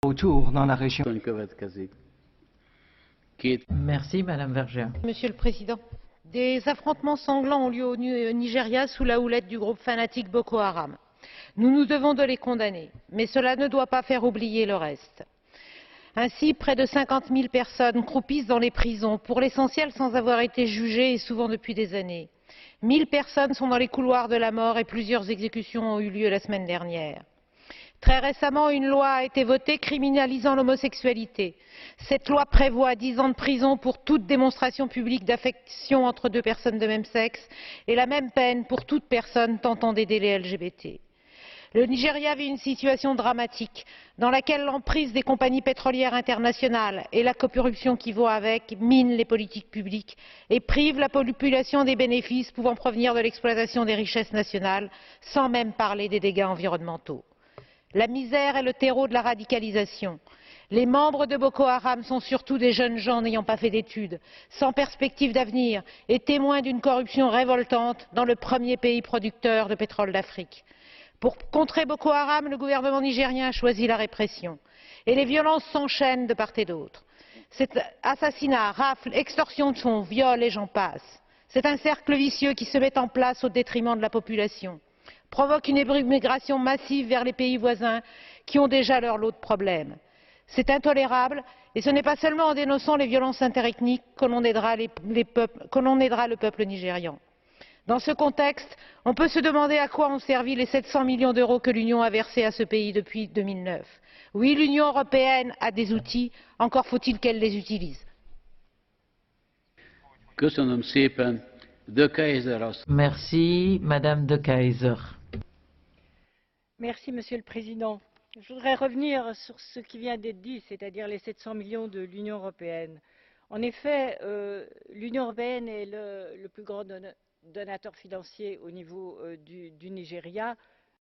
autour dans la région. Merci, Madame Vergiat. Monsieur le Président, des affrontements sanglants ont lieu au Nigeria sous la houlette du groupe fanatique Boko Haram. Nous nous devons de les condamner, mais cela ne doit pas faire oublier le reste. Ainsi, près de 50 000 personnes croupissent dans les prisons, pour l'essentiel sans avoir été jugées et souvent depuis des années. 1000 personnes sont dans les couloirs de la mort et plusieurs exécutions ont eu lieu la semaine dernière. Très récemment, une loi a été votée criminalisant l'homosexualité. Cette loi prévoit 10 ans de prison pour toute démonstration publique d'affection entre deux personnes de même sexe et la même peine pour toute personne tentant d'aider les LGBT. Le Nigeria vit une situation dramatique dans laquelle l'emprise des compagnies pétrolières internationales et la corruption qui va avec minent les politiques publiques et privent la population des bénéfices pouvant provenir de l'exploitation des richesses nationales, sans même parler des dégâts environnementaux. La misère est le terreau de la radicalisation. Les membres de Boko Haram sont surtout des jeunes gens n'ayant pas fait d'études, sans perspective d'avenir et témoins d'une corruption révoltante dans le premier pays producteur de pétrole d'Afrique. Pour contrer Boko Haram, le gouvernement nigérien a choisi la répression et les violences s'enchaînent de part et d'autre. C'est assassinat, rafles, extorsion de fonds, viols et j'en passe. C'est un cercle vicieux qui se met en place au détriment de la population, provoque une immigration massive vers les pays voisins qui ont déjà leur lot de problèmes. C'est intolérable et ce n'est pas seulement en dénonçant les violences interethniques que l'on aidera le peuple nigérian. Dans ce contexte, on peut se demander à quoi ont servi les 700 millions d'euros que l'Union a versés à ce pays depuis 2009. Oui, l'Union européenne a des outils, encore faut-il qu'elle les utilise. Merci, Madame De Keyser. Merci, Monsieur le Président. Je voudrais revenir sur ce qui vient d'être dit, c'est-à-dire les 700 millions de l'Union européenne. En effet, l'Union européenne est le plus grand donateur financier au niveau du Nigeria,